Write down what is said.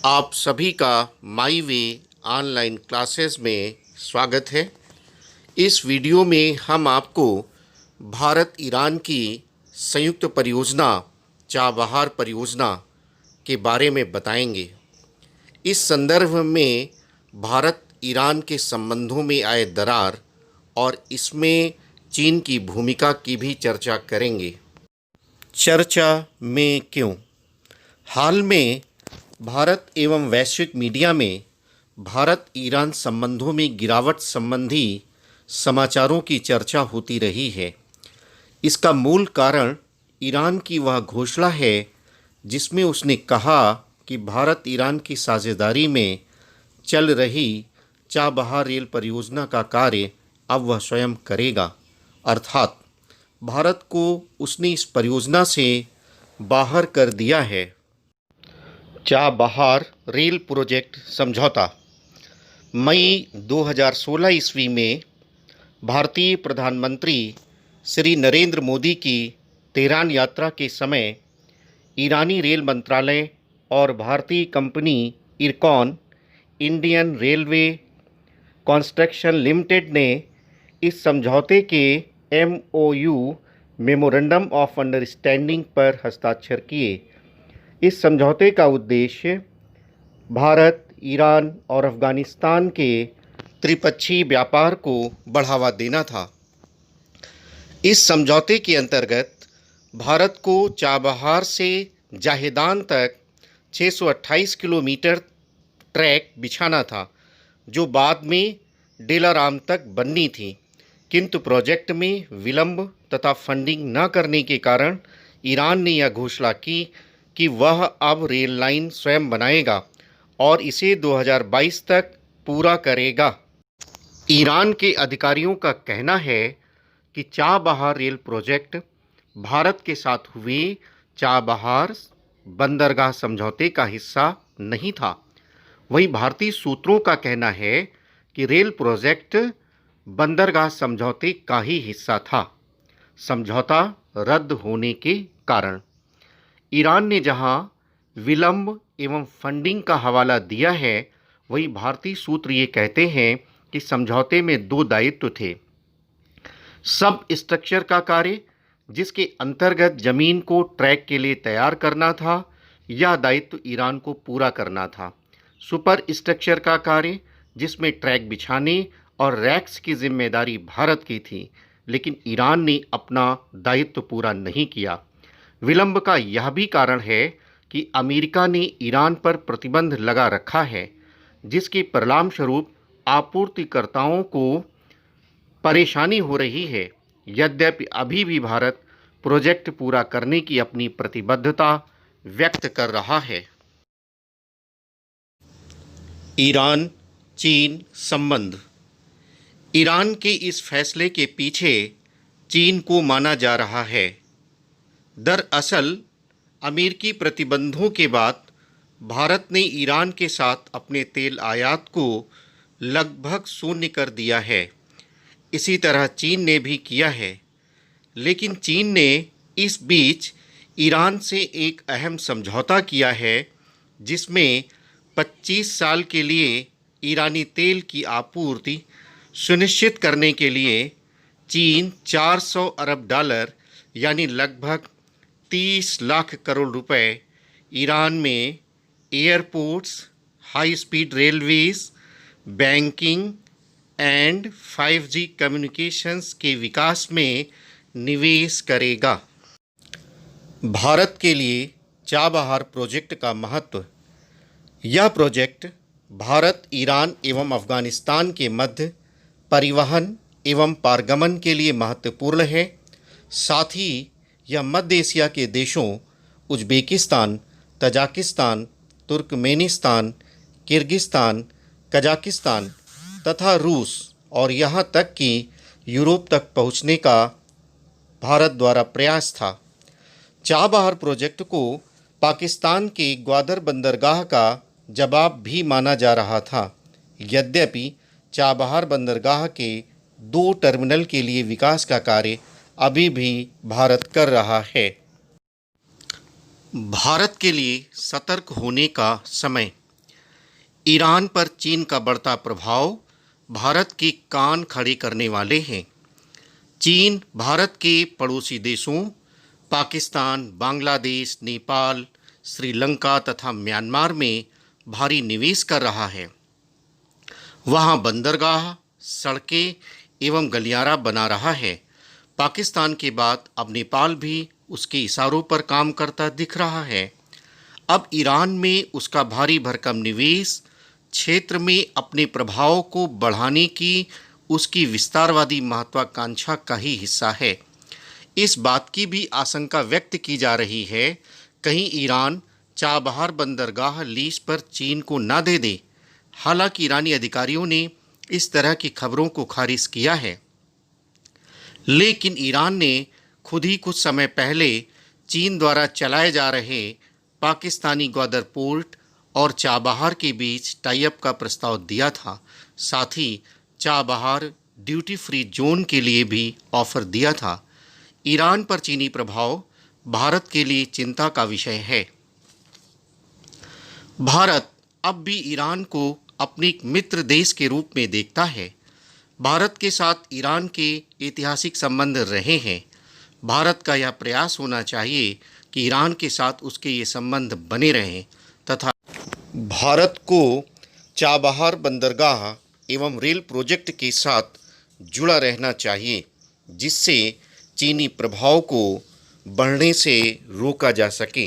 आप सभी का माई वे ऑनलाइन क्लासेस में स्वागत है। इस वीडियो में हम आपको भारत ईरान की संयुक्त परियोजना चाबहार परियोजना के बारे में बताएंगे। इस संदर्भ में भारत ईरान के संबंधों में आए दरार और इसमें चीन की भूमिका की भी चर्चा करेंगे। चर्चा में क्यों? हाल में भारत एवं वैश्विक मीडिया में भारत ईरान संबंधों में गिरावट संबंधी समाचारों की चर्चा होती रही है। इसका मूल कारण ईरान की वह घोषणा है जिसमें उसने कहा कि भारत ईरान की साझेदारी में चल रही चाबहार रेल परियोजना का कार्य अब वह स्वयं करेगा, अर्थात भारत को उसने इस परियोजना से बाहर कर दिया है। चाबहार रेल प्रोजेक्ट समझौता। मई 2016 ईस्वी में भारतीय प्रधानमंत्री श्री नरेंद्र मोदी की तेहरान यात्रा के समय ईरानी रेल मंत्रालय और भारतीय company IRCON Indian railway construction limited ने इस समझौते के MOU मेमोरेंडम ऑफ अंडरस्टैंडिंग पर हस्ताक्षर किए। इस समझौते का उद्देश्य भारत, ईरान और अफ़गानिस्तान के त्रिपक्षीय व्यापार को बढ़ावा देना था। इस समझौते के अंतर्गत भारत को चाबहार से जाहेदान तक 628 किलोमीटर ट्रैक बिछाना था, जो बाद में डेलाराम तक बननी थी। किंतु प्रोजेक्ट में विलंब तथा फंडिंग न करने के कारण ईरान ने यह घोषणा की कि वह अब रेल लाइन स्वयं बनाएगा और इसे 2022 तक पूरा करेगा। ईरान के अधिकारियों का कहना है कि चाबहार रेल प्रोजेक्ट भारत के साथ हुए चाबहार बंदरगाह समझौते का हिस्सा नहीं था। वहीं भारतीय सूत्रों का कहना है कि रेल प्रोजेक्ट बंदरगाह समझौते का ही हिस्सा था। समझौता रद्द होने के कारण ईरान ने जहां विलंब एवं फंडिंग का हवाला दिया है, वहीं भारतीय सूत्र ये कहते हैं कि समझौते में दो दायित्व थे। सब स्ट्रक्चर का कार्य, जिसके अंतर्गत जमीन को ट्रैक के लिए तैयार करना था, यह दायित्व ईरान को पूरा करना था। सुपर स्ट्रक्चर का कार्य, जिसमें ट्रैक बिछाने और रैक्स की जिम्मेदारी भारत की थी, लेकिन ईरान ने अपना दायित्व पूरा नहीं किया। विलंब का यह भी कारण है कि अमेरिका ने ईरान पर प्रतिबंध लगा रखा है, जिसके परिणामस्वरूप आपूर्तिकर्ताओं को परेशानी हो रही है। यद्यपि अभी भी भारत प्रोजेक्ट पूरा करने की अपनी प्रतिबद्धता व्यक्त कर रहा है। ईरान चीन संबंध। ईरान के इस फैसले के पीछे चीन को माना जा रहा है। दरअसल अमेरिकी प्रतिबंधों के बाद भारत ने ईरान के साथ अपने तेल आयात को लगभग शून्य कर दिया है। इसी तरह चीन ने भी किया है, लेकिन चीन ने इस बीच ईरान से एक अहम समझौता किया है, जिसमें 25 साल के लिए ईरानी तेल की आपूर्ति सुनिश्चित करने के लिए चीन 400 अरब डॉलर यानी लगभग 30 लाख करोड़ रुपए ईरान में airports, high speed railways, banking and 5G communications के विकास में निवेश करेगा। भारत के लिए चाबहार प्रोजेक्ट का महत्व। यह प्रोजेक्ट भारत, ईरान एवं अफ़गानिस्तान के मध्य परिवहन एवं पारगमन के लिए महत्वपूर्ण है। साथ ही यह मध्य एशिया के देशों Uzbekistan, Tajikistan, Turkmenistan, Kyrgyzstan, Kazakhstan तथा रूस और यहाँ तक कि यूरोप तक पहुँचने का भारत द्वारा प्रयास था। चाबहार प्रोजेक्ट को पाकिस्तान के ग्वादर बंदरगाह का जवाब भी माना जा रहा था। यद्यपि चाबहार बंदरगाह के 2 टर्मिनल के लिए विकास का कार्य अभी भी भारत कर रहा है। भारत के लिए सतर्क होने का समय। ईरान पर चीन का बढ़ता प्रभाव भारत की कान खड़े करने वाले हैं। चीन भारत के पड़ोसी देशों पाकिस्तान, बांग्लादेश, नेपाल, श्रीलंका तथा म्यांमार में भारी निवेश कर रहा है। वहां बंदरगाह, सड़कें एवं गलियारा बना रहा है। पाकिस्तान के बाद अब नेपाल भी उसके इशारों पर काम करता दिख रहा है। अब ईरान में उसका भारी भरकम निवेश क्षेत्र में अपने प्रभाव को बढ़ाने की उसकी विस्तारवादी महत्वाकांक्षा का ही हिस्सा है। इस बात की भी आशंका व्यक्त की जा रही है कहीं ईरान चाबहार बंदरगाह लीज पर चीन को न दे दे। हालांकि ईरानी अधिकारियों ने इस तरह की खबरों को खारिज किया है, लेकिन ईरान ने खुद ही कुछ समय पहले चीन द्वारा चलाए जा रहे पाकिस्तानी ग्वादर पोर्ट और चाबहार के बीच टाई अप का प्रस्ताव दिया था। साथ ही चाबहार ड्यूटी फ्री जोन के लिए भी ऑफर दिया था। ईरान पर चीनी प्रभाव भारत के लिए चिंता का विषय है। भारत अब भी ईरान को अपने मित्र देश के रूप में देखता है। भारत के साथ ईरान के ऐतिहासिक संबंध रहे हैं। भारत का यह प्रयास होना चाहिए कि ईरान के साथ उसके ये संबंध बने रहें तथा भारत को चाबहार बंदरगाह एवं रेल प्रोजेक्ट के साथ जुड़ा रहना चाहिए, जिससे चीनी प्रभाव को बढ़ने से रोका जा सके।